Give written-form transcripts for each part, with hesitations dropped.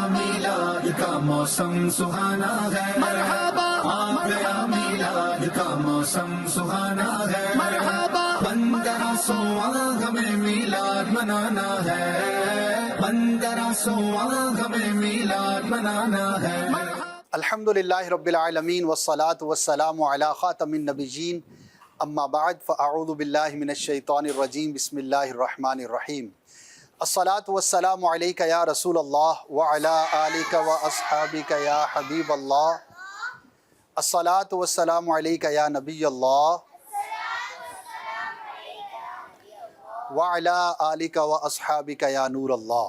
میلاد کا موسم سہانا ہے، مرحبا آ گیا میلاد کا موسم سہانا ہے، مرحبا 1500واں ہمیں میلاد منانا ہے، 1500واں ہمیں میلاد منانا ہے۔ الحمدللہ رب العالمین والصلاة والسلام علی خاتم النبیین، اما بعد فاعوذ باللہ من الشیطان الرجیم، بسم اللہ الرحمن الرحیم۔ الصلاة والسلام علیک یا رسول اللہ وعلی آلک واصحابک یا حبیب اللہ، الصلاة والسلام علیک یا نبی اللہ وعلی آلک واصحابک یا نور اللہ۔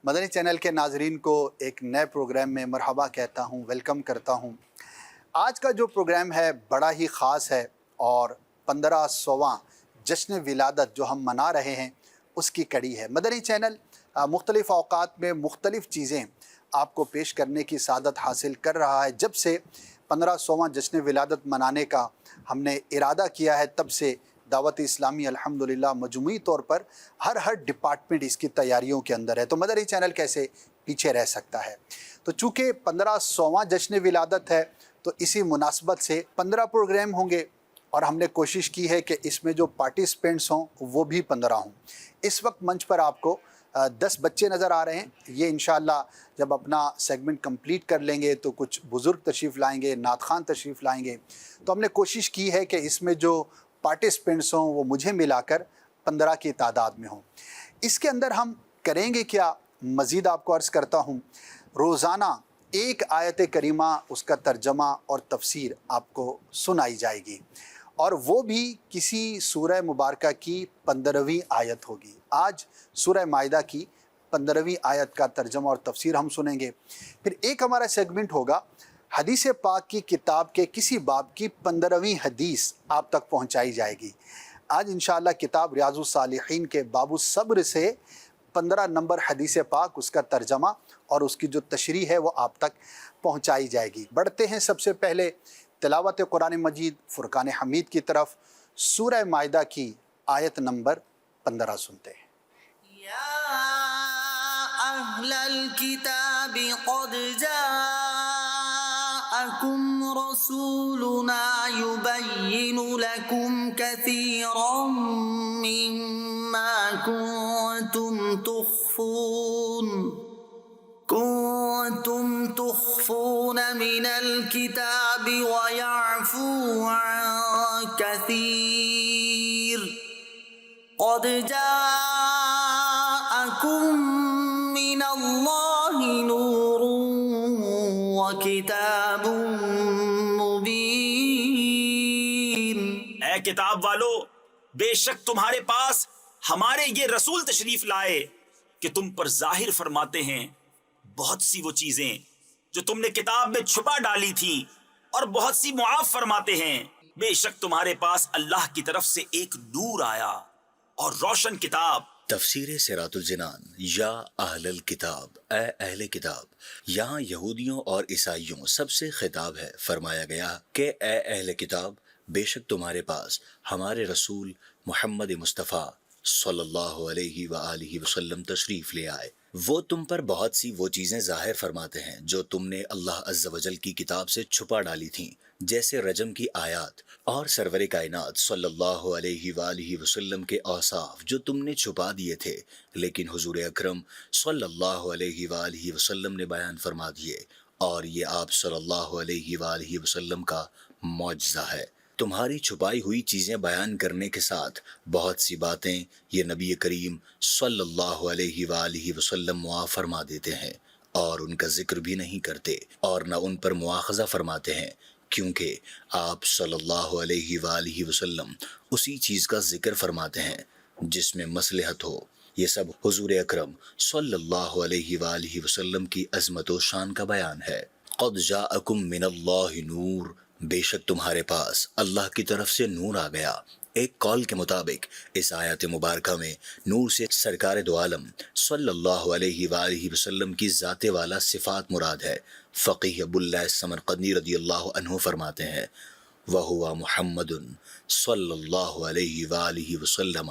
مدنی چینل کے ناظرین کو ایک نئے پروگرام میں مرحبا کہتا ہوں، ویلکم کرتا ہوں۔ آج کا جو پروگرام ہے بڑا ہی خاص ہے اور 1500واں جشن ولادت جو ہم منا رہے ہیں اس کی کڑی ہے۔ مدنی چینل مختلف اوقات میں مختلف چیزیں آپ کو پیش کرنے کی سعادت حاصل کر رہا ہے۔ جب سے 1500واں جشن ولادت منانے کا ہم نے ارادہ کیا ہے، تب سے دعوت اسلامی الحمدللہ مجموعی طور پر ہر ڈپارٹمنٹ اس کی تیاریوں کے اندر ہے، تو مدنی چینل کیسے پیچھے رہ سکتا ہے۔ تو چونکہ 1500واں جشن ولادت ہے تو اسی مناسبت سے 15 پروگرام ہوں گے، اور ہم نے کوشش کی ہے کہ اس میں جو پارٹیسپینٹس ہوں وہ بھی 15 ہوں۔ اس وقت منچ پر آپ کو 10 بچے نظر آ رہے ہیں۔ یہ انشاءاللہ جب اپنا سیگمنٹ کمپلیٹ کر لیں گے تو کچھ بزرگ تشریف لائیں گے، نعت خوان تشریف لائیں گے، تو ہم نے کوشش کی ہے کہ اس میں جو پارٹیسپینٹس ہوں وہ مجھے ملا کر 15 کی تعداد میں ہوں۔ اس کے اندر ہم کریں گے کیا، مزید آپ کو عرض کرتا ہوں، روزانہ ایک آیت کریمہ، اس کا ترجمہ اور تفسیر آپ کو سنائی جائے گی، اور وہ بھی کسی سورہ مبارکہ کی 15ویں آیت ہوگی۔ آج سورہ مائدہ کی 15ویں آیت کا ترجمہ اور تفسیر ہم سنیں گے۔ پھر ایک ہمارا سیگمنٹ ہوگا، حدیث پاک کی کتاب کے کسی باب کی 15ویں حدیث آپ تک پہنچائی جائے گی۔ آج انشاءاللہ کتاب ریاض الصالحین کے باب الصبر سے 15 نمبر حدیث پاک، اس کا ترجمہ اور اس کی جو تشریح ہے وہ آپ تک پہنچائی جائے گی۔ بڑھتے ہیں سب سے پہلے تلاوت قرآن مجید فرقان حمید کی طرف۔ سورہ مائدہ کی آیت نمبر 15 سنتے ہیں۔ یا اہل الکتاب قد جاءکم رسولنا یبین لکم کثیرا مما كنتم تخفون من الكتاب ويعفو عن كثير قد جاءكم من الله نور وكتاب مبين۔ اے کتاب والو، بے شک تمہارے پاس ہمارے یہ رسول تشریف لائے کہ تم پر ظاہر فرماتے ہیں بہت سی وہ چیزیں جو تم نے کتاب میں چھپا ڈالی تھی، اور بہت سی معاف فرماتے ہیں۔ بے شک تمہارے پاس اللہ کی طرف سے ایک نور آیا اور روشن کتاب۔ تفسیر صراط الجنان۔ یا اہل الکتاب، اے اہل کتاب، یہاں یہودیوں اور عیسائیوں سب سے خطاب ہے۔ فرمایا گیا کہ اے اہل کتاب، بے شک تمہارے پاس ہمارے رسول محمد مصطفیٰ صلی اللہ علیہ وآلہ وسلم تشریف لے آئے۔ وہ تم پر بہت سی وہ چیزیں ظاہر فرماتے ہیں جو تم نے اللہ عز و جل کی کتاب سے چھپا ڈالی تھیں، جیسے رجم کی آیات اور سرور کائنات صلی اللہ علیہ وآلہ وسلم کے اوصاف جو تم نے چھپا دیے تھے، لیکن حضور اکرم صلی اللہ علیہ وآلہ وسلم نے بیان فرما دیے، اور یہ آپ صلی اللہ علیہ وآلہ وسلم کا معجزہ ہے۔ تمہاری چھپائی ہوئی چیزیں بیان کرنے کے ساتھ بہت سی باتیں یہ نبی کریم صلی اللہ علیہ وآلہ وسلم معاف فرما دیتے ہیں، اور ان کا ذکر بھی نہیں کرتے اور نہ ان پر مواخذہ فرماتے ہیں، کیونکہ آپ صلی اللہ علیہ وآلہ وسلم اسی چیز کا ذکر فرماتے ہیں جس میں مصلحت ہو۔ یہ سب حضور اکرم صلی اللہ علیہ وآلہ وسلم کی عظمت و شان کا بیان ہے۔ قد جاءکم من اللہ نور، بے شک تمہارے پاس اللہ کی طرف سے نور آ گیا۔ ایک قول کے مطابق اس آیت مبارکہ میں نور سے سرکار دو عالم صلی اللہ علیہ وآلہ وسلم کی ذات والا صفات مراد ہے۔ فقیہ ابو اللہ سمرقندی رضی اللہ عنہ فرماتے ہیں، وَهُوَ مُحَمَّدٌ صلی اللہ علیہ وآلہ وسلم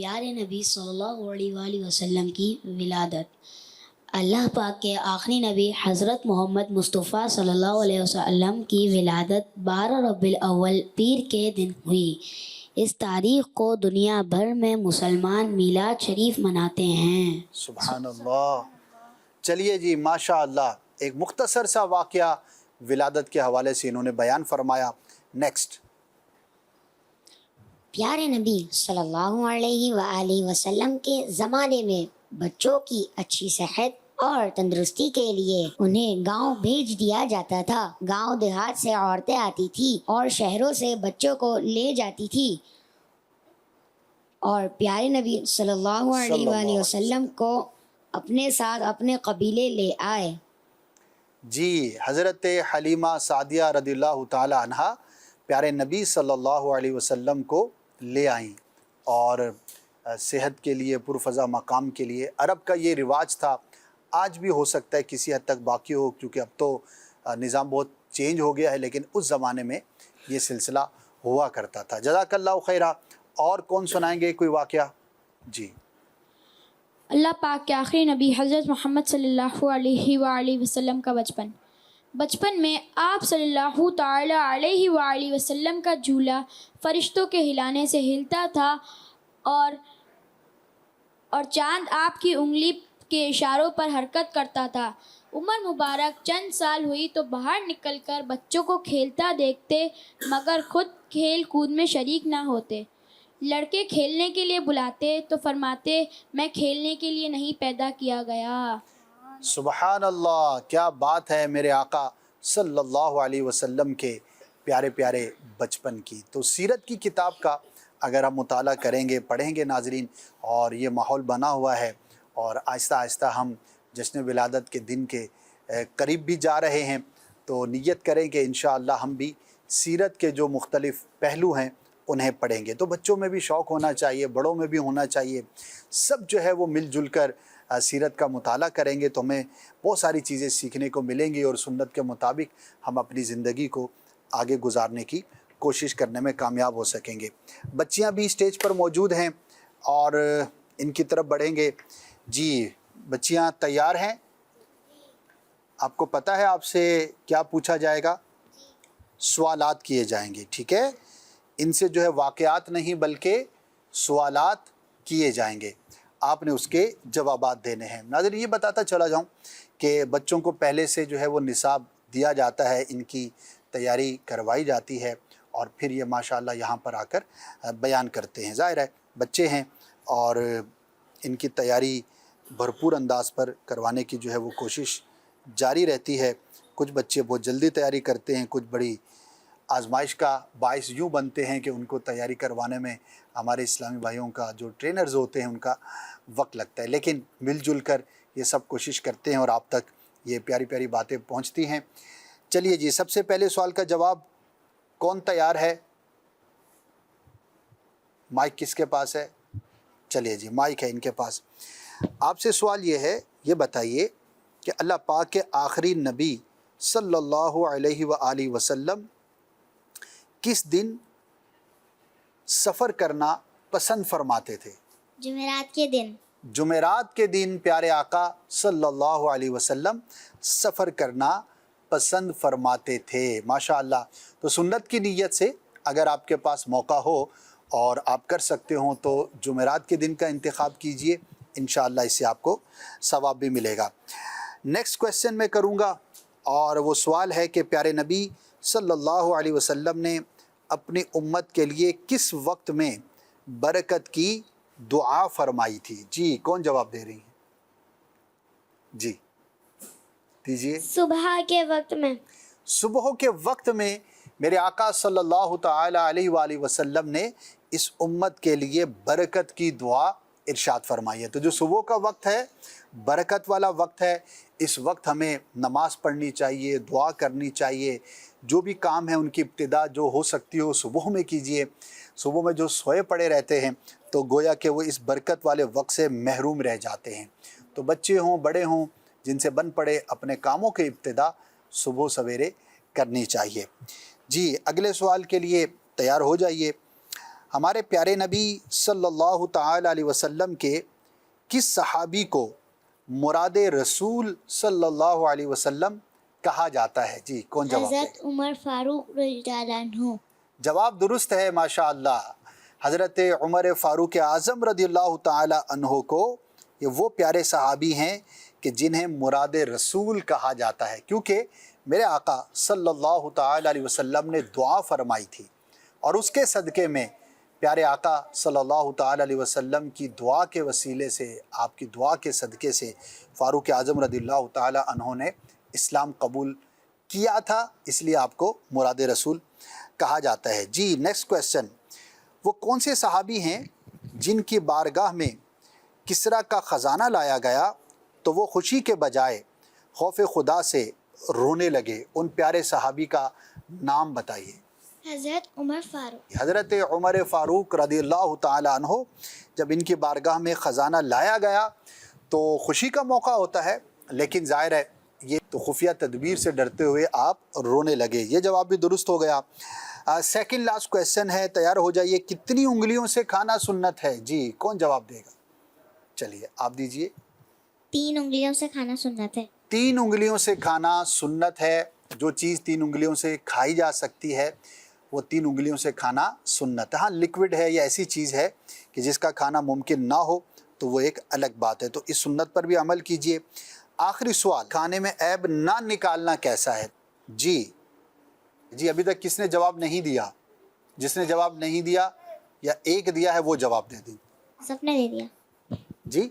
پیارے نبی صلی اللہ علیہ وآلہ وسلم کی ولادت۔ اللہ پاک کے آخری نبی حضرت محمد مصطفیٰ صلی اللہ علیہ وسلم کی ولادت 12 ربیع الاول پیر کے دن ہوئی۔ اس تاریخ کو دنیا بھر میں مسلمان میلاد شریف مناتے ہیں۔ سبحان اللہ۔ چلیے جی، ماشاء اللہ، ایک مختصر سا واقعہ ولادت کے حوالے سے انہوں نے بیان فرمایا۔ نیکسٹ۔ پیارے نبی صلی اللہ علیہ وآلہ وسلم کے زمانے میں بچوں کی اچھی صحت اور تندرستی کے لیے انہیں گاؤں بھیج دیا جاتا تھا۔ گاؤں دیہات سے عورتیں آتی تھی اور شہروں سے بچوں کو لے جاتی تھی اور پیارے نبی صلی اللہ علیہ وآلہ وسلم کو اپنے ساتھ اپنے قبیلے لے آئے۔ جی، حضرت حلیمہ سعدیہ رضی اللہ تعالی عنہا پیارے نبی صلی اللہ علیہ وسلم کو لے آئیں اور صحت کے لیے، پرفضا مقام کے لیے۔ عرب کا یہ رواج تھا، آج بھی ہو سکتا ہے کسی حد تک باقی ہو، کیونکہ اب تو نظام بہت چینج ہو گیا ہے، لیکن اس زمانے میں یہ سلسلہ ہوا کرتا تھا۔ جزاک اللہ خیرہ۔ اور کون سنائیں گے کوئی واقعہ؟ جی۔ اللہ پاک کے آخری نبی حضرت محمد صلی اللہ علیہ وآلہ وسلم کا بچپن میں آپ صلی اللہ تعالی علیہ وآلہ وسلم کا جھولا فرشتوں کے ہلانے سے ہلتا تھا اور چاند آپ کی انگلی کے اشاروں پر حرکت کرتا تھا۔ عمر مبارک چند سال ہوئی تو باہر نکل کر بچوں کو کھیلتا دیکھتے مگر خود کھیل کود میں شریک نہ ہوتے۔ لڑکے کھیلنے کے لیے بلاتے تو فرماتے میں کھیلنے کے لیے نہیں پیدا کیا گیا۔ سبحان اللہ، کیا بات ہے میرے آقا صلی اللہ علیہ وسلم کے پیارے پیارے بچپن کی۔ تو سیرت کی کتاب کا اگر ہم مطالعہ کریں گے، پڑھیں گے ناظرین، اور یہ ماحول بنا ہوا ہے اور آہستہ آہستہ ہم جشن ولادت کے دن کے قریب بھی جا رہے ہیں، تو نیت کریں کہ انشاءاللہ ہم بھی سیرت کے جو مختلف پہلو ہیں انہیں پڑھیں گے۔ تو بچوں میں بھی شوق ہونا چاہیے، بڑوں میں بھی ہونا چاہیے، سب جو ہے وہ مل جل کر سیرت کا مطالعہ کریں گے تو ہمیں بہت ساری چیزیں سیکھنے کو ملیں گی اور سنت کے مطابق ہم اپنی زندگی کو آگے گزارنے کی کوشش کرنے میں کامیاب ہو سکیں گے۔ بچیاں بھی اسٹیج پر موجود ہیں اور ان کی طرف بڑھیں گے۔ جی بچیاں تیار ہیں؟ آپ کو پتہ ہے آپ سے کیا پوچھا جائے گا؟ سوالات کیے جائیں گے، ٹھیک ہے؟ ان سے جو ہے واقعات نہیں بلکہ سوالات کیے جائیں گے، آپ نے اس کے جوابات دینے ہیں۔ ناظرین، یہ بتاتا چلا جاؤں کہ بچوں کو پہلے سے جو ہے وہ نصاب دیا جاتا ہے، ان کی تیاری کروائی جاتی ہے اور پھر یہ ماشاءاللہ یہاں پر آ کر بیان کرتے ہیں۔ ظاہر ہے بچے ہیں اور ان کی تیاری بھرپور انداز پر کروانے کی جو ہے وہ کوشش جاری رہتی ہے۔ کچھ بچے بہت جلدی تیاری کرتے ہیں، کچھ بڑی آزمائش کا باعث یوں بنتے ہیں کہ ان کو تیاری کروانے میں ہمارے اسلامی بھائیوں کا جو ٹرینرز ہوتے ہیں ان کا وقت لگتا ہے، لیکن مل جل کر یہ سب کوشش کرتے ہیں اور آپ تک یہ پیاری پیاری باتیں پہنچتی ہیں۔ چلیے جی، سب سے پہلے سوال کا جواب کون تیار ہے؟ مائک کس کے پاس ہے؟ چلیے جی، مائک ہے ان کے پاس۔ آپ سے سوال یہ ہے، یہ بتائیے کہ اللہ پاک کے آخری نبی صلی اللہ علیہ وآلہ وسلم کس دن سفر کرنا پسند فرماتے تھے؟ جمعرات کے دن۔ جمعرات کے دن پیارے آقا صلی اللہ علیہ وسلم سفر کرنا پسند فرماتے تھے۔ ماشاءاللہ۔ تو سنت کی نیت سے اگر آپ کے پاس موقع ہو اور آپ کر سکتے ہوں تو جمعرات کے دن کا انتخاب کیجئے، انشاءاللہ اس سے آپ کو ثواب بھی ملے گا۔ نیکسٹ کویسچن میں کروں گا اور وہ سوال ہے کہ پیارے نبی صلی اللہ علیہ وسلم نے اپنی امت کے لیے کس وقت میں برکت کی دعا فرمائی تھی؟ جی کون جواب دے رہی ہیں؟ جی دیجئے۔ صبح کے وقت میں۔ صبح کے وقت میں میرے آقا صلی اللہ تعالی علیہ وآلہ وسلم نے اس امت کے لیے برکت کی دعا ارشاد فرمائی ہے۔ تو جو صبح کا وقت ہے برکت والا وقت ہے، اس وقت ہمیں نماز پڑھنی چاہیے، دعا کرنی چاہیے، جو بھی کام ہے ان کی ابتدا جو ہو سکتی ہو صبح میں کیجئے۔ صبح میں جو سوئے پڑے رہتے ہیں تو گویا کہ وہ اس برکت والے وقت سے محروم رہ جاتے ہیں۔ تو بچے ہوں بڑے ہوں جن سے بن پڑے اپنے کاموں کی ابتدا صبح سویرے کرنی چاہیے۔ جی اگلے سوال کے لیے تیار ہو جائیے۔ ہمارے پیارے نبی صلی اللہ تعالی علیہ وسلم کے کس صحابی کو مراد رسول صلی اللہ علیہ وسلم کہا جاتا ہے؟ جی کون جواب دے گا؟ حضرت عمر فاروق رضی اللہ عنہ۔ جواب درست ہے ماشاءاللہ۔ حضرت عمر فاروق اعظم رضی اللہ تعالی عنہ کو یہ وہ پیارے صحابی ہیں کہ جنہیں مراد رسول کہا جاتا ہے، کیونکہ میرے آقا صلی اللہ تعالی علیہ وسلم نے دعا فرمائی تھی اور اس کے صدقے میں پیارے آقا صلی اللہ تعالی علیہ وسلم کی دعا کے وسیلے سے، آپ کی دعا کے صدقے سے فاروق اعظم رضی اللہ تعالی عنہ نے اسلام قبول کیا تھا، اس لیے آپ کو مراد رسول کہا جاتا ہے۔ جی نیکسٹ کویسچن، وہ کون سے صحابی ہیں جن کی بارگاہ میں کسریٰ کا خزانہ لایا گیا تو وہ خوشی کے بجائے خوف خدا سے رونے لگے؟ ان پیارے صحابی کا نام بتائیے۔ حضرت عمر فاروق۔ حضرت عمر فاروق رضی اللہ تعالی عنہ، جب ان کی بارگاہ میں خزانہ لایا گیا تو خوشی کا موقع ہوتا ہے، لیکن ظاہر ہے یہ تو خفیہ تدبیر سے ڈرتے ہوئے آپ رونے لگے۔ یہ جواب بھی درست ہو گیا۔ سیکنڈ لاسٹ کویسچن ہے، تیار ہو جائیے۔ کتنی انگلیوں سے کھانا سنت ہے؟ جی کون جواب دے گا؟ چلیے آپ دیجئے۔ 3 انگلیوں سے کھانا سنت ہے۔ 3 انگلیوں سے کھانا سنت ہے۔ جو چیز 3 انگلیوں سے کھائی جا سکتی ہے وہ 3 انگلیوں سے کھانا سنت ہے۔ ہاں لکوڈ ہے یا ایسی چیز ہے کہ جس کا کھانا ممکن نہ ہو تو وہ ایک الگ بات ہے، تو اس سنت پر بھی عمل کیجئے۔ آخری سوال، کھانے میں عیب نہ نکالنا کیسا ہے؟ جی ابھی تک کس نے جواب نہیں دیا؟ جس نے جواب نہیں دیا یا ایک دیا ہے وہ جواب دے دیں۔ سب نے دے دیا۔ جی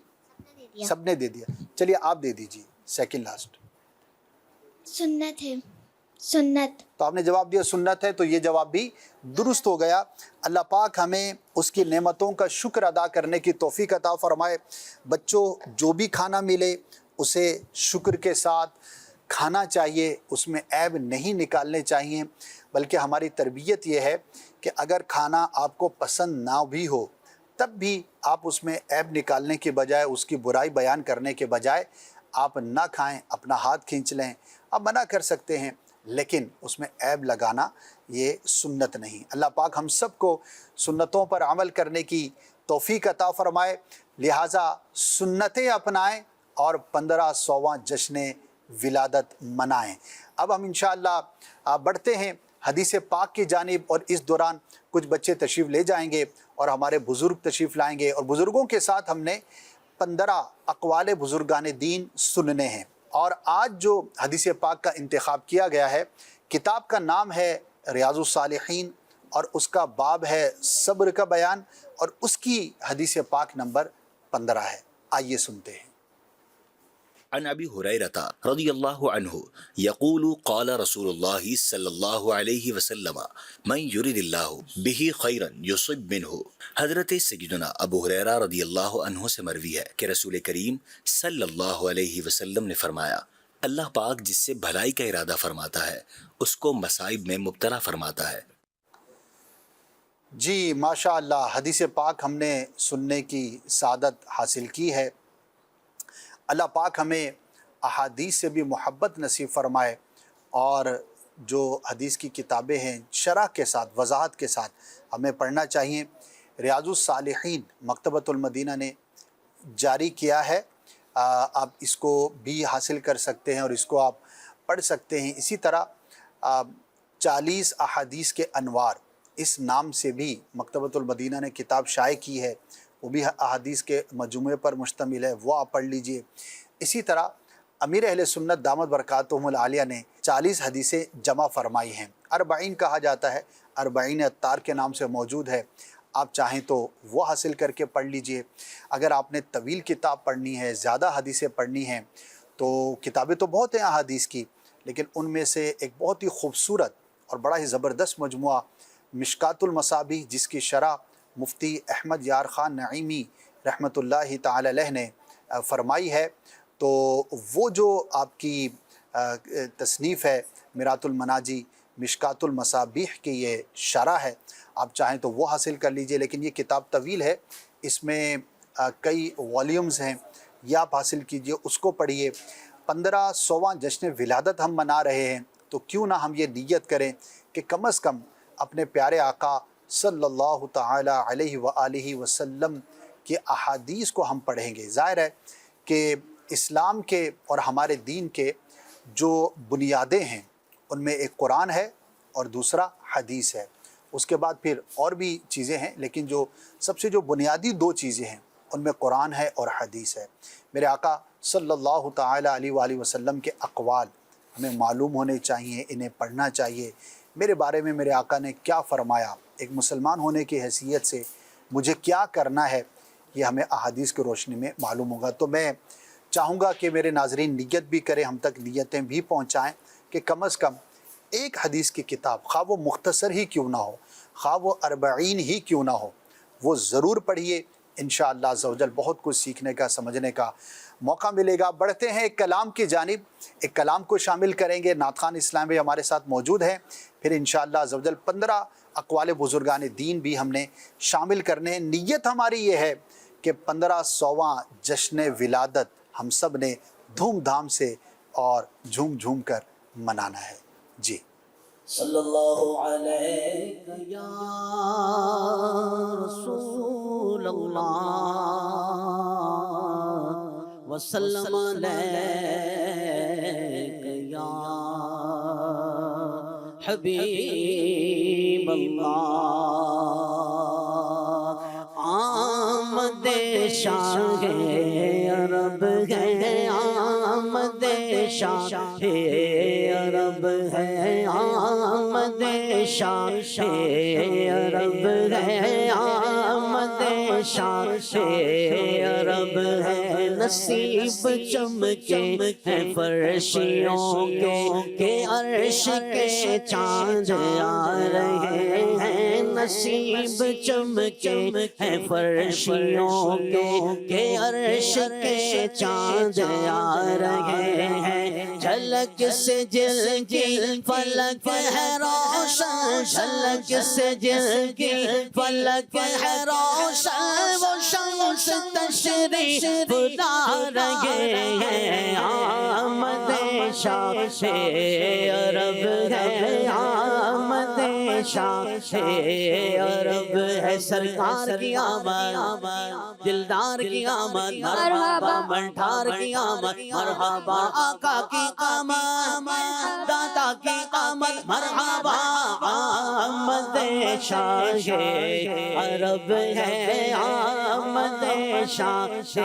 سب نے دے دیا، چلیے آپ دے دیجیے سیکنڈ لاسٹ۔ سنت ہے، سنت۔ تو آپ نے جواب دیا سنت ہے، تو یہ جواب بھی درست ہو گیا۔ اللہ پاک ہمیں اس کی نعمتوں کا شکر ادا کرنے کی توفیق عطا فرمائے۔ بچوں جو بھی کھانا ملے اسے شکر کے ساتھ کھانا چاہیے، اس میں عیب نہیں نکالنے چاہیے، بلکہ ہماری تربیت یہ ہے کہ اگر کھانا آپ کو پسند نہ بھی ہو تب بھی آپ اس میں عیب نکالنے کے بجائے، اس کی برائی بیان کرنے کے بجائے آپ نہ کھائیں، اپنا ہاتھ کھینچ لیں۔ آپ منع کر سکتے ہیں لیکن اس میں عیب لگانا یہ سنت نہیں۔ اللہ پاک ہم سب کو سنتوں پر عمل کرنے کی توفیق عطا فرمائے، لہٰذا سنتیں اپنائیں اور 1500واں جشن ولادت منائیں۔ اب ہم انشاءاللہ بڑھتے ہیں حدیث پاک کی جانب، اور اس دوران کچھ بچے تشریف لے جائیں گے اور ہمارے بزرگ تشریف لائیں گے، اور بزرگوں کے ساتھ ہم نے 15 اقوال بزرگان دین سننے ہیں۔ اور آج جو حدیث پاک کا انتخاب کیا گیا ہے، کتاب کا نام ہے ریاض الصالحین اور اس کا باب ہے صبر کا بیان، اور اس کی حدیث پاک نمبر 15 ہے۔ آئیے سنتے ہیں۔ عن ابی ہریرہ رضی اللہ عنہ یقول قال رسول اللہ صلی اللہ علیہ وسلم من یرد اللہ بہ خیرا یصب منہ۔ حضرت سیدنا ابو ہریرہ رضی اللہ عنہ سے مروی ہے کہ رسول کریم صلی اللہ علیہ وسلم نے فرمایا، اللہ پاک جس سے بھلائی کا ارادہ فرماتا ہے اس کو مصائب میں مبتلا فرماتا ہے۔ جی ماشاءاللہ، حدیث پاک ہم نے سننے کی سعادت حاصل کی ہے۔ اللہ پاک ہمیں احادیث سے بھی محبت نصیب فرمائے، اور جو حدیث کی کتابیں ہیں شرح کے ساتھ، وضاحت کے ساتھ ہمیں پڑھنا چاہیے۔ ریاض الصالحین مکتبۃ المدینہ نے جاری کیا ہے، آپ اس کو بھی حاصل کر سکتے ہیں اور اس کو آپ پڑھ سکتے ہیں۔ اسی طرح 40 احادیث کے انوار اس نام سے بھی مکتبۃ المدینہ نے کتاب شائع کی ہے، وہ بھی احادیث کے مجموعے پر مشتمل ہے، وہ آپ پڑھ لیجئے۔ اسی طرح امیر اہل سنت دامت برکاتہم العالیہ نے 40 حدیثیں جمع فرمائی ہیں، 40 کہا جاتا ہے، 40 اتار کے نام سے موجود ہے، آپ چاہیں تو وہ حاصل کر کے پڑھ لیجئے۔ اگر آپ نے طویل کتاب پڑھنی ہے، زیادہ حدیثیں پڑھنی ہیں، تو کتابیں تو بہت ہیں احادیث کی، لیکن ان میں سے ایک بہت ہی خوبصورت اور بڑا ہی زبردست مجموعہ مشکات المصابیح، جس کی شرح مفتی احمد یار خان نعیمی رحمۃ اللہ تعالی علیہ نے فرمائی ہے، تو وہ جو آپ کی تصنیف ہے میرات المناجی مشکات المصابیح کی یہ شرح ہے، آپ چاہیں تو وہ حاصل کر لیجئے، لیکن یہ کتاب طویل ہے، اس میں کئی والیومز ہیں، یہ آپ حاصل کیجئے، اس کو پڑھیے۔ 1500واں جشن ولادت ہم منا رہے ہیں، تو کیوں نہ ہم یہ نیت کریں کہ کم از کم اپنے پیارے آقا صلی اللہ تعالی علیہ وآلہ وسلم کی احادیث کو ہم پڑھیں گے، ظاہر ہے کہ اسلام کے اور ہمارے دین کے جو بنیادیں ہیں ان میں ایک قرآن ہے اور دوسرا حدیث ہے، اس کے بعد پھر اور بھی چیزیں ہیں، لیکن جو سب سے جو بنیادی دو چیزیں ہیں ان میں قرآن ہے اور حدیث ہے۔ میرے آقا صلی اللہ تعالی علیہ وآلہ وسلم کے اقوال ہمیں معلوم ہونے چاہیے، انہیں پڑھنا چاہیے۔ میرے بارے میں میرے آقا نے کیا فرمایا، ایک مسلمان ہونے کی حیثیت سے مجھے کیا کرنا ہے، یہ ہمیں احادیث کی روشنی میں معلوم ہوگا۔ تو میں چاہوں گا کہ میرے ناظرین نیت بھی کریں، ہم تک نیتیں بھی پہنچائیں کہ کم از کم ایک حدیث کی کتاب، خواہ وہ مختصر ہی کیوں نہ ہو، خواہ وہ 40 ہی کیوں نہ ہو، وہ ضرور پڑھیے۔ انشاءاللہ عز و جل بہت کچھ سیکھنے کا، سمجھنے کا موقع ملے گا۔ بڑھتے ہیں ایک کلام کی جانب، ایک کلام کو شامل کریں گے۔ نعت خوان اسلام بھی ہمارے ساتھ موجود ہیں، پھر انشاءاللہ عز و جل 15 اقوال بزرگان دین بھی ہم نے شامل کرنے ہیں۔ نیت ہماری یہ ہے کہ 1500واں جشن ولادت ہم سب نے دھوم دھام سے اور جھوم جھوم کر منانا ہے۔ جی صلی اللہ علیہ یا رسول اللہ وسلم علیک یا حبیب اللہ۔ آمد شاہ عرب ہے، آمد شاہ عرب ہے، آمد شاہ عرب ہے، آمد شاہ عرب ہے۔ نصیب چمکے ہیں فرشیوں کے عرش کے چاند آ رہے ہیں۔ نصیب چمکے ہیں فرشیوں کے عرش کے چاند آ رہے ہیں۔ جھلک سے جل کی فلک ہے روشن، جھلک سے جل کی فلک ہے روشن، وہ شمس تشریف لا رہے ہیں۔ آمد شاہ عرب ہے، آمد شاہ عرب ہے۔ سرکار کی آمد، دلدار کی آمد، مرحبا منٹھار کی آمد، مرحبا آقا کی آمد، داتا کی آمد، مرحبا آمد شاہ عرب ہے، آمد شاہ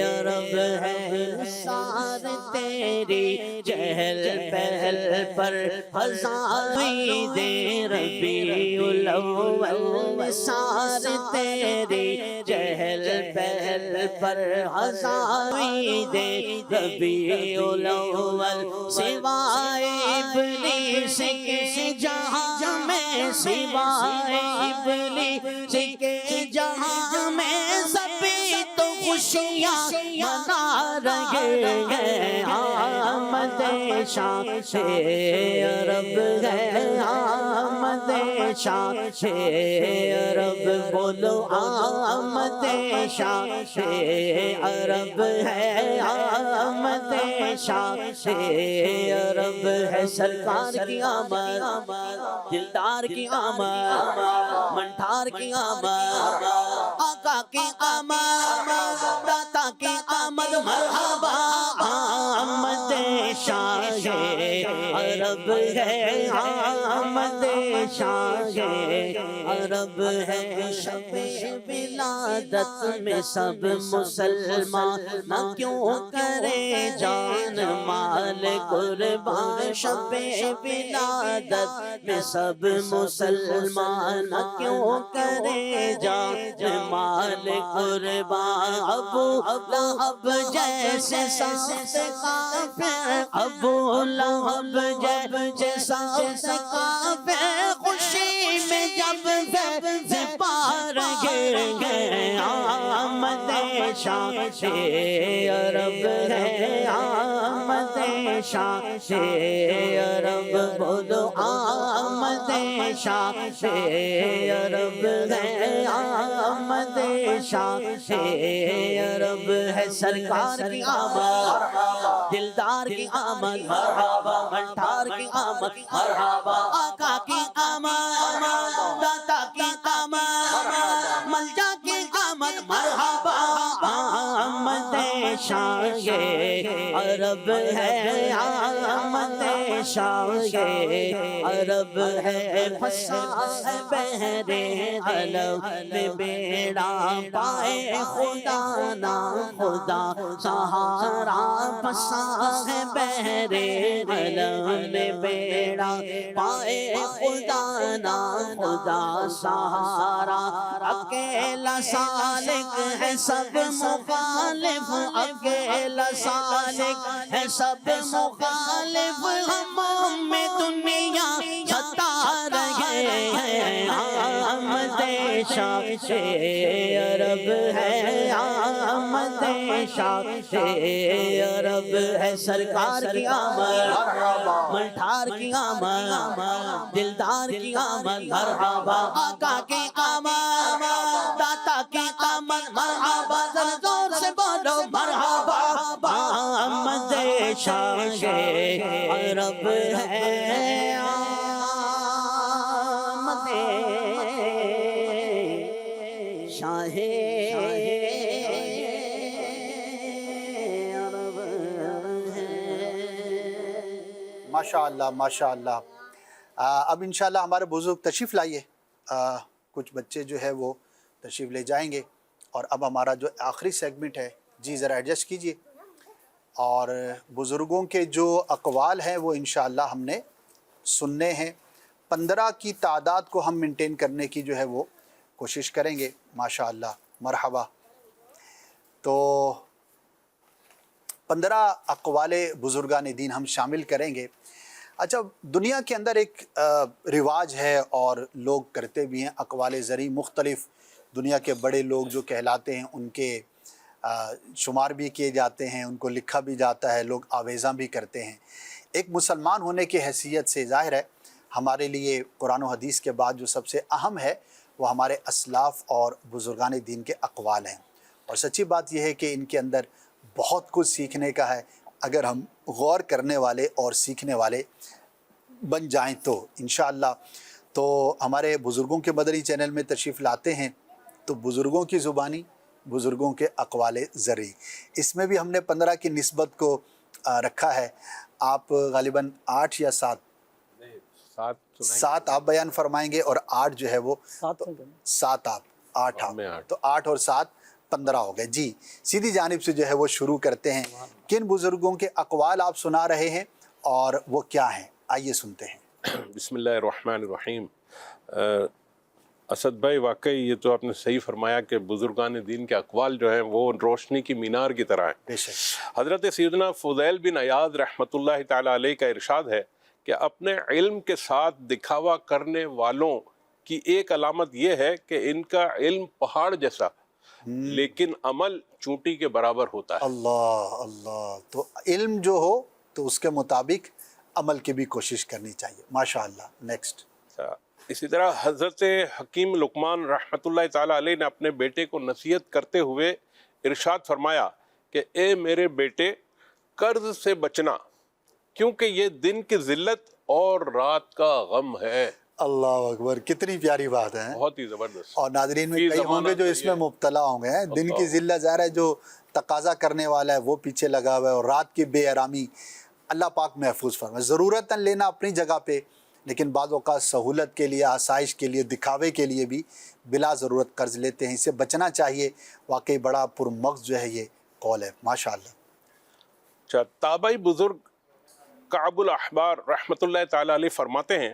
عرب ہے۔ نثار تیری چہل پہل پر خزائن ربیع الاول، نثار تیری چہل پہل پر خزائن ربیع الاول۔ سوائے ابلیس کے جہاں میں، سوائے ابلیس کے جہاں میں سبھی تو خوشیاں منا رہے ہیں۔ آمد شاہ عرب ہے، آمد شاہ عرب، بولو آمد شاہ عرب ہے، آمد شاہ عرب ہے۔ سرکار کی آمد، دلدار کی آمد، منٹھار کی آمد، آقا کی آمد، داتا کی آمد، مرحبا آمد شاہ عرب ہے، آمد شاہ عرب ہے۔ شب ولادت میں سب مسلمان نہ کیوں کرے جان مال قربان، شب ولادت میں سب مسلمان نہ کیوں کرے جان مال قربان۔ ابو لہب جیسے سخت کافر، ابو لہب جیسے سخت کافر، خوشی میں جب پا رہے ہیں۔ آمد شاہ عرب ہے آمد شاہ عرب بولو آمد شاہ عرب ہے آمد شاہ عرب ہے سرکار کی آمد دلدار کی آمد مرحبا منٹھار کی آمد مرحبا آقا کی آمد داتا کی آمد ملجا کی آمد مرحبا آمد شاہ عرب ہے آمد شاہ عرب ہے پھنسا ہے بحر علم میں بیڑا پائے خدا نا خدا سہارا پھنسا ہے بحر علم میں بیڑا پائے خدا نا خدا سہارا اکیلا سالک ہے سب مخالف اکیلا سالک ہے سب مخالف ہم میں دنیا ستا رہے ہیں آمد شاہ عرب ہے آمد شاہ عرب ہے سرکار کی آمد ملٹھار کی آمد دلدار کی آمد مرحبا آقا کی آمد داتا کی آمد مرحبا زور سے بولو مرحبا آمد شاہ عرب ہے آمد شاہ عرب ہے ماشاء اللہ ماشاء اللہ. اب انشاءاللہ ہمارے بزرگ تشریف لائیے. کچھ بچے جو ہے وہ تشریف لے جائیں گے اور اب ہمارا جو آخری سیگمنٹ ہے جی ذرا ایڈجسٹ کیجئے اور بزرگوں کے جو اقوال ہیں وہ انشاءاللہ ہم نے سننے ہیں. 15 کی تعداد کو ہم مینٹین کرنے کی جو ہے وہ کوشش کریں گے. ماشاءاللہ مرحبا. تو 15 اقوال بزرگان دین ہم شامل کریں گے. اچھا دنیا کے اندر ایک رواج ہے اور لوگ کرتے بھی ہیں اقوال زرعی مختلف دنیا کے بڑے لوگ جو کہلاتے ہیں ان کے شمار بھی کیے جاتے ہیں ان کو لکھا بھی جاتا ہے لوگ آویزاں بھی کرتے ہیں. ایک مسلمان ہونے کی حیثیت سے ظاہر ہے ہمارے لیے قرآن و حدیث کے بعد جو سب سے اہم ہے وہ ہمارے اسلاف اور بزرگان دین کے اقوال ہیں اور سچی بات یہ ہے کہ ان کے اندر بہت کچھ سیکھنے کا ہے اگر ہم غور کرنے والے اور سیکھنے والے بن جائیں تو انشاءاللہ. تو ہمارے بزرگوں کے مدنی چینل میں تشریف لاتے ہیں تو بزرگوں کی زبانی بزرگوں کے اقوال زرعی اس میں بھی ہم نے 15 کی نسبت کو رکھا ہے. آپ غالباً 8 یا 7 آپ بیان فرمائیں گے اور 8 جو ہے وہ 7 آپ 8 تو 8 اور 7 15 ہو گئے. جی سیدھی جانب سے جو ہے وہ شروع کرتے ہیں. کن بزرگوں کے اقوال آپ سنا رہے ہیں اور وہ کیا ہیں آئیے سنتے ہیں. بسم اللہ الرحمن الرحیم. اسد بھائی واقعی یہ تو آپ نے صحیح فرمایا کہ بزرگان دین کے اقوال جو ہیں وہ روشنی کی مینار کی طرح ہیں. بے شک حضرت سیدنا فضیل بن عیاض رحمۃ اللہ تعالیٰ علیہ کا ارشاد ہے کہ اپنے علم کے ساتھ دکھاوا کرنے والوں کی ایک علامت یہ ہے کہ ان کا علم پہاڑ جیسا لیکن عمل چونٹی کے برابر ہوتا ہے. اللہ اللہ. تو علم جو ہو تو اس کے مطابق عمل کی بھی کوشش کرنی چاہیے. ماشاءاللہ. نیکسٹ. اسی طرح حضرت حکیم لقمان رحمۃ اللہ تعالیٰ علیہ نے اپنے بیٹے کو نصیحت کرتے ہوئے ارشاد فرمایا کہ اے میرے بیٹے قرض سے بچنا کیونکہ یہ دن کی ذلت اور رات کا غم ہے. اللہ اکبر. کتنی پیاری بات ہے. بہت ہی زبردست. اور ناظرین میں کئی ہوں گے جو اس میں مبتلا ہوں گے. دن کی ذلت ظاہر ہے جو تقاضا کرنے والا ہے وہ پیچھے لگا ہوا ہے اور رات کی بے آرامی اللہ پاک محفوظ فرمائے. ضرورتاً لینا اپنی جگہ پہ لیکن بعض اوقات سہولت کے لیے آسائش کے لیے دکھاوے کے لیے بھی بلا ضرورت قرض لیتے ہیں. اس سے بچنا چاہیے. واقعی بڑا پرمغز جو ہے یہ قول ہے. ماشاءاللہ. اچھا تابعی بزرگ کعب الاحبار رحمۃ اللہ تعالیٰ علیہ فرماتے ہیں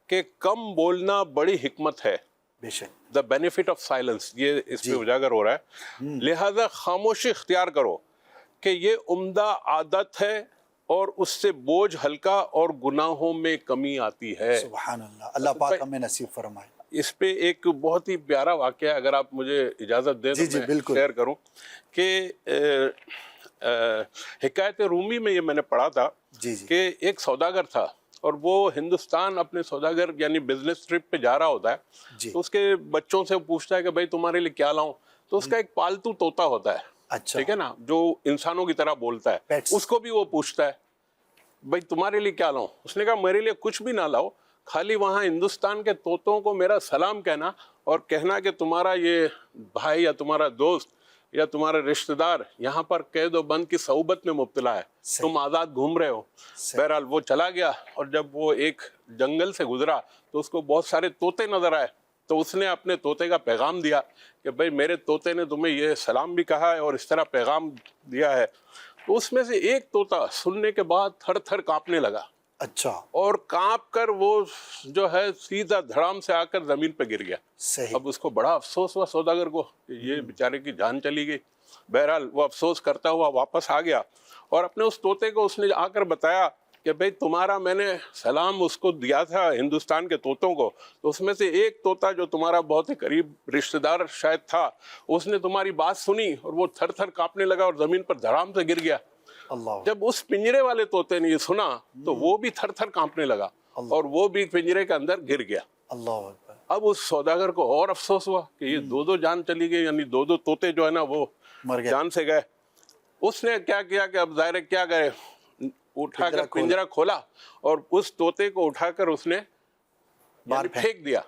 کہ کم بولنا بڑی حکمت ہے. بے شک. دا بینیفٹ آف سائلنس یہ اس پہ اجاگر ہو رہا ہے. لہذا خاموشی اختیار کرو کہ یہ عمدہ عادت ہے اور اس سے بوجھ ہلکا اور گناہوں میں کمی آتی ہے. سبحان اللہ. اللہ پاک ہمیں نصیب فرمائے. اس پہ ایک بہت ہی پیارا واقعہ اگر آپ مجھے اجازت دیں جی تو جی میں بالکل شیئر کروں کہ حکایت رومی میں یہ میں نے پڑھا تھا جی جی کہ ایک سوداگر تھا اور وہ ہندوستان اپنے سوداگر یعنی بزنس ٹرپ پہ جا رہا ہوتا ہے. جی تو اس کے بچوں سے پوچھتا ہے کہ بھائی تمہارے لیے کیا لاؤں. تو اس کا ایک پالتو طوطا ہوتا ہے, اچھا ٹھیک ہے نا, جو انسانوں کی طرح بولتا ہے. Pets. اس کو بھی وہ پوچھتا ہے بھائی تمہارے لیے کیا لاؤں. اس نے کہا میرے لیے کچھ بھی نہ لاؤ, خالی وہاں ہندوستان کے طوطوں کو میرا سلام کہنا اور کہنا کہ تمہارا یہ بھائی یا تمہارا دوست یا تمہارا رشتہ دار یہاں پر قید و بند کی صعوبت میں مبتلا ہے, تم آزاد گھوم رہے ہو. بہرحال وہ چلا گیا اور جب وہ ایک جنگل سے گزرا تو اس کو بہت سارے طوطے نظر آئے. تو اس نے اپنے طوطے کا پیغام دیا کہ بھئی میرے طوطے نے تمہیں یہ سلام بھی کہا ہے اور اس طرح پیغام دیا ہے. تو اس میں سے ایک طوطا سننے کے بعد تھر تھر کانپنے لگا, اچھا اور کانپ کر وہ جو ہے سیدھا دھڑام سے آ کر زمین پہ گر گیا. صحیح. اب اس کو بڑا افسوس ہوا سوداگر کو کہ یہ بیچارے کی جان چلی گئی. بہرحال وہ افسوس کرتا ہوا واپس آ گیا اور اپنے اس طوطے کو اس نے آ کر بتایا کہ بھئی تمہارا میں نے سلام اس کو دیا تھا ہندوستان کے طوطوں کو, تو اس میں سے ایک طوطا جو تمہارا بہت ہی قریب رشتہ دار شاید تھا, اس نے تمہاری بات سنی اور وہ تھر تھر کانپنے لگا اور زمین پر دھڑام سے گر گیا. اللہ جب اس پنجرے والے طوطے نے یہ سنا تو وہ بھی تھر تھر کانپنے لگا اور وہ بھی پنجرے کے اندر گر گیا. اللہ اکبر. اب اس سوداگر کو اور افسوس ہوا کہ یہ دو جان چلی گئی, یعنی دو طوطے جو ہے نا وہ مر گئے. جان سے گئے. اس نے کیا کیا کہ اب ظاہر کیا گئے, اٹھا کر پنجرا کھولا اور اس طوطے کو اٹھا کر اس نے باہر پھینک دیا.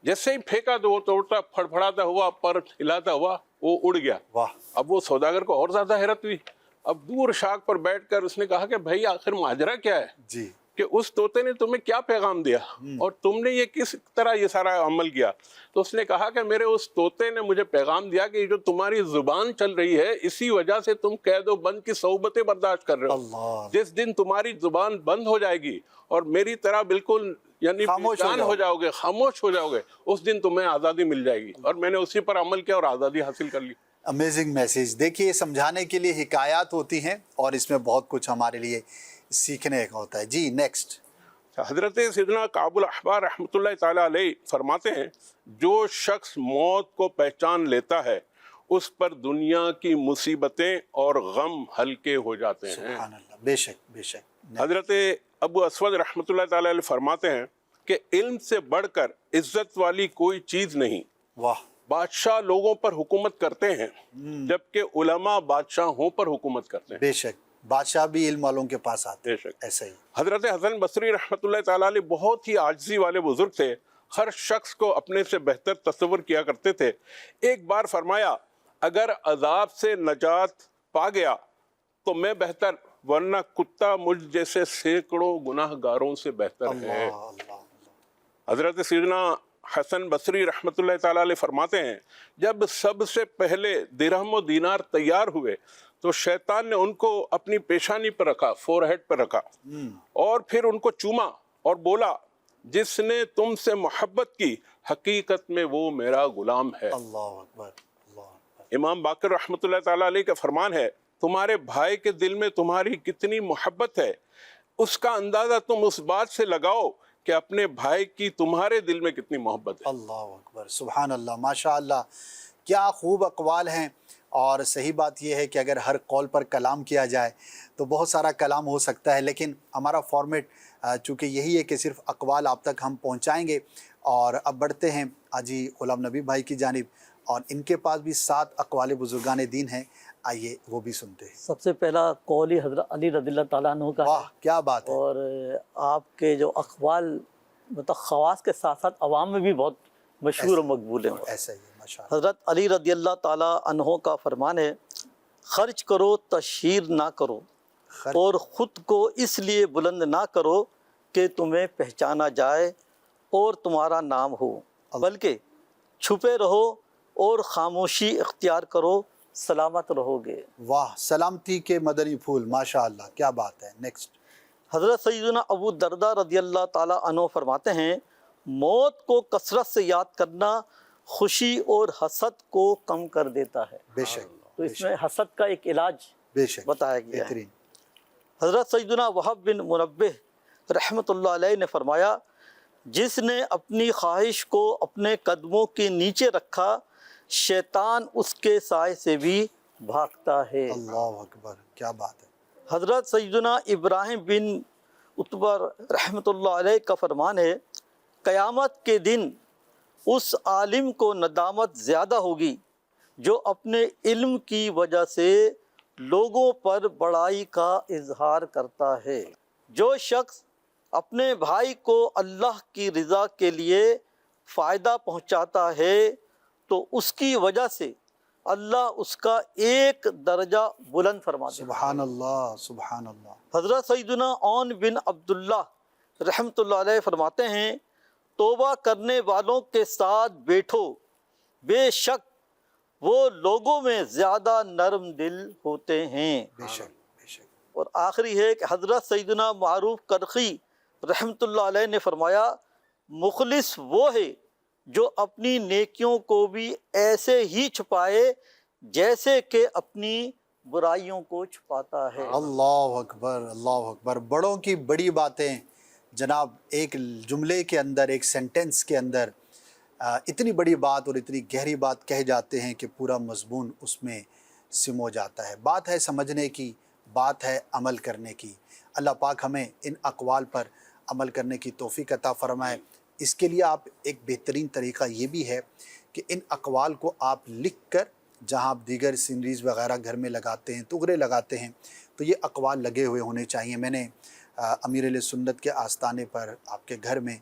جیسے ہی پھینکا تو وہ طوطا پھڑپھڑاتا ہوا پر ہلاتا ہوا وہ اڑ گیا. واہ. اب وہ سوداگر کو اور زیادہ حیرت ہوئی. اب دور شاخ پر بیٹھ کر اس نے کہا کہ بھائی آخر ماجرا کیا ہے جی کہ اس طوطے نے تمہیں کیا پیغام دیا اور تم نے یہ کس طرح یہ سارا عمل کیا. تو اس نے کہا کہ میرے اس طوطے نے مجھے پیغام دیا کہ جو تمہاری زبان چل رہی ہے اسی وجہ سے تم قید و بند کی صعوبتیں برداشت کر رہے ہو. اللہ. جس دن تمہاری زبان بند ہو جائے گی اور میری طرح بالکل یعنی خاموش بیجان ہو جاؤ گے, خاموش ہو جاؤ گے, اس دن تمہیں آزادی مل جائے گی. اور میں نے اسی پر عمل کیا اور آزادی حاصل کر لی. Amazing message. دیکھیے سمجھانے کے لیے حکایات ہوتی ہیں اور اس میں بہت کچھ ہمارے لیے سیکھنے کا ہوتا ہے. جی نیکسٹ. حضرت سیدنا کعب الاحبار رحمۃ اللہ تعالیٰ علیہ فرماتے ہیں جو شخص موت کو پہچان لیتا ہے اس پر دنیا کی مصیبتیں اور غم ہلکے ہو جاتے ہیں. سبحان اللہ. بے شک بے شک. حضرت ابو اسود رحمۃ اللہ تعالیٰ علیہ فرماتے ہیں کہ علم سے بڑھ کر عزت والی کوئی چیز نہیں. واہ. بادشاہ لوگوں پر حکومت کرتے ہیں جبکہ علماء بادشاہوں پر حکومت کرتے ہیں. بے شک. بادشاہ بھی علم والوں کے پاس آتے بے ہیں. شک. ایسا ہی. حضرت حسن بصری رحمۃ اللہ تعالیٰ علیہ بہت ہی عاجزی والے بزرگ تھے, ہر شخص کو اپنے سے بہتر تصور کیا کرتے تھے. ایک بار فرمایا اگر عذاب سے نجات پا گیا تو میں بہتر, ورنہ کتا مجھ جیسے سینکڑوں گناہ گاروں سے بہتر ہے. اللہ اللہ. حضرت سیدنا حسن بصری رحمۃ اللہ تعالیٰ علیہ فرماتے ہیں جب سب سے پہلے درہم و دینار تیار ہوئے تو شیطان نے ان کو اپنی پیشانی پر رکھا, فور ہیڈ پر رکھا, اور پھر ان کو چوما اور بولا جس نے تم سے محبت کی حقیقت میں وہ میرا غلام ہے. اللہ اکبر. اللہ اکبر. امام باقر رحمۃ اللہ تعالیٰ علیہ کا فرمان ہے تمہارے بھائی کے دل میں تمہاری کتنی محبت ہے اس کا اندازہ تم اس بات سے لگاؤ کہ اپنے بھائی کی تمہارے دل میں کتنی محبت ہے. اللہ اکبر. سبحان اللہ. ماشاء اللہ. کیا خوب اقوال ہیں. اور صحیح بات یہ ہے کہ اگر ہر قول پر کلام کیا جائے تو بہت سارا کلام ہو سکتا ہے, لیکن ہمارا فارمیٹ چونکہ یہی ہے کہ صرف اقوال آپ تک ہم پہنچائیں گے. اور اب بڑھتے ہیں حاجی غلام نبی بھائی کی جانب, اور ان کے پاس بھی 7 اقوال بزرگان دین ہیں. آئیے وہ بھی سنتے ہیں. سب سے پہلا قول ہی حضرت علی رضی اللہ تعالیٰ عنہ کا ہے. واہ کیا بات ہے. اور آپ کے جو اقوال مطلب خواص کے ساتھ ساتھ عوام میں بھی بہت مشہور و مقبول ہیں. ایسا ہی ہے ماشاء اللہ. حضرت علی رضی اللہ تعالیٰ عنہ کا فرمان ہے خرچ کرو تشہیر نہ کرو اور خود کو اس لیے بلند نہ کرو کہ تمہیں پہچانا جائے اور تمہارا نام ہو, بلکہ چھپے رہو اور خاموشی اختیار کرو, سلامت رہو گے. واہ. سلامتی کے مدنی پھول. ماشاء اللہ کیا بات ہے. نیکسٹ. حضرت سیدنا ابو دردہ رضی اللہ تعالیٰ عنہ فرماتے ہیں موت کو کثرت سے یاد کرنا خوشی اور حسد کو کم کر دیتا ہے. بے شک. تو اس میں حسد کا ایک علاج بے شک بتایا گیا ہے. بہترین. حضرت سیدنا وہب بن منبہ رحمۃ اللہ علیہ نے فرمایا جس نے اپنی خواہش کو اپنے قدموں کے نیچے رکھا شیطان اس کے سائے سے بھی بھاگتا ہے۔ اللہ اکبر، کیا بات ہے۔ حضرت سیدنا ابراہیم بن عتبہ رحمۃ اللہ علیہ کا فرمان ہے، قیامت کے دن اس عالم کو ندامت زیادہ ہوگی جو اپنے علم کی وجہ سے لوگوں پر بڑائی کا اظہار کرتا ہے۔ جو شخص اپنے بھائی کو اللہ کی رضا کے لیے فائدہ پہنچاتا ہے تو اس کی وجہ سے اللہ اس کا ایک درجہ بلند فرما دیتا ہے۔ سبحان اللہ، سبحان اللہ۔ حضرت سیدنا عون بن عبداللہ رحمۃ اللہ علیہ فرماتے ہیں، توبہ کرنے والوں کے ساتھ بیٹھو، بے شک وہ لوگوں میں زیادہ نرم دل ہوتے ہیں۔ بے شک، بے شک۔ اور آخری ہے کہ حضرت سیدنا معروف کرخی رحمۃ اللہ علیہ نے فرمایا، مخلص وہ ہے جو اپنی نیکیوں کو بھی ایسے ہی چھپائے جیسے کہ اپنی برائیوں کو چھپاتا ہے۔ اللہ اکبر، اللہ اکبر۔ بڑوں کی بڑی باتیں جناب ایک جملے کے اندر، ایک سینٹنس کے اندر اتنی بڑی بات اور اتنی گہری بات کہہ جاتے ہیں کہ پورا مضمون اس میں سم ہو جاتا ہے۔ بات ہے سمجھنے کی، بات ہے عمل کرنے کی۔ اللہ پاک ہمیں ان اقوال پر عمل کرنے کی توفیق عطا فرمائے۔ اس کے لیے آپ ایک بہترین طریقہ یہ بھی ہے کہ ان اقوال کو آپ لکھ کر، جہاں آپ دیگر سینریز وغیرہ گھر میں لگاتے ہیں، تغرے لگاتے ہیں، تو یہ اقوال لگے ہوئے ہونے چاہیے۔ میں نے امیر اہل سنت کے آستانے پر آپ کے گھر میں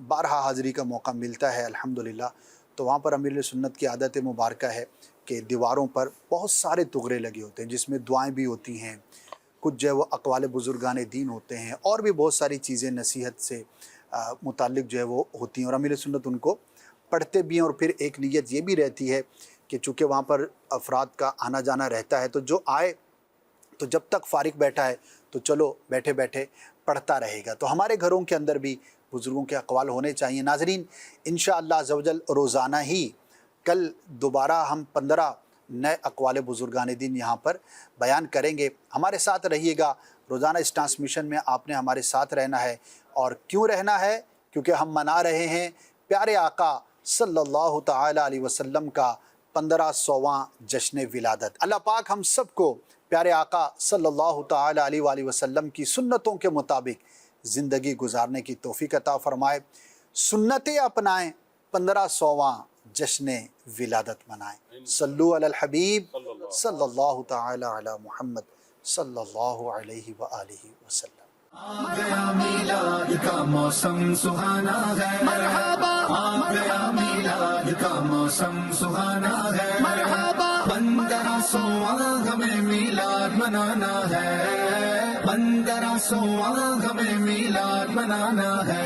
بارہا حاضری کا موقع ملتا ہے الحمدللہ، تو وہاں پر امیر اہل سنت کی عادت مبارکہ ہے کہ دیواروں پر بہت سارے تغرے لگے ہوتے ہیں جس میں دعائیں بھی ہوتی ہیں، کچھ جو ہے وہ اقوال بزرگان دین ہوتے ہیں، اور بھی بہت ساری چیزیں نصیحت سے متعلق جو ہے وہ ہوتی ہیں، اور امیر سنت ان کو پڑھتے بھی ہیں۔ اور پھر ایک نیت یہ بھی رہتی ہے کہ چونکہ وہاں پر افراد کا آنا جانا رہتا ہے، تو جو آئے تو جب تک فارغ بیٹھا ہے تو چلو بیٹھے بیٹھے پڑھتا رہے گا۔ تو ہمارے گھروں کے اندر بھی بزرگوں کے اقوال ہونے چاہیے۔ ناظرین، انشاءاللہ عزوجل روزانہ ہی کل دوبارہ ہم 15 نئے اقوال بزرگان دین یہاں پر بیان کریں گے۔ ہمارے ساتھ رہیے گا۔ روزانہ اس ٹرانسمیشن میں آپ نے ہمارے ساتھ رہنا ہے، اور کیوں رہنا ہے؟ کیونکہ ہم منا رہے ہیں پیارے آقا صلی اللہ تعالی علیہ وسلم کا 1500واں جشن ولادت۔ اللہ پاک ہم سب کو پیارے آقا صلی اللہ تعالی علیہ وآلہ وسلم کی سنتوں کے مطابق زندگی گزارنے کی توفیق عطا فرمائے، سنتیں اپنائیں، 1500واں جشن ولادت منائیں۔ صلو علی الحبیب صلی اللہ تعالی علی محمد صلی اللہ علیہ وآلہ وسلم۔ آ گیا میلاد کا موسم سہانا ہے، مرحبا۔ آ گیا میلاد کا موسم سہانا ہے، مرحبا۔ 1500واں ہمیں میلاد منانا ہے، 1500واں ہمیں میلاد منانا ہے۔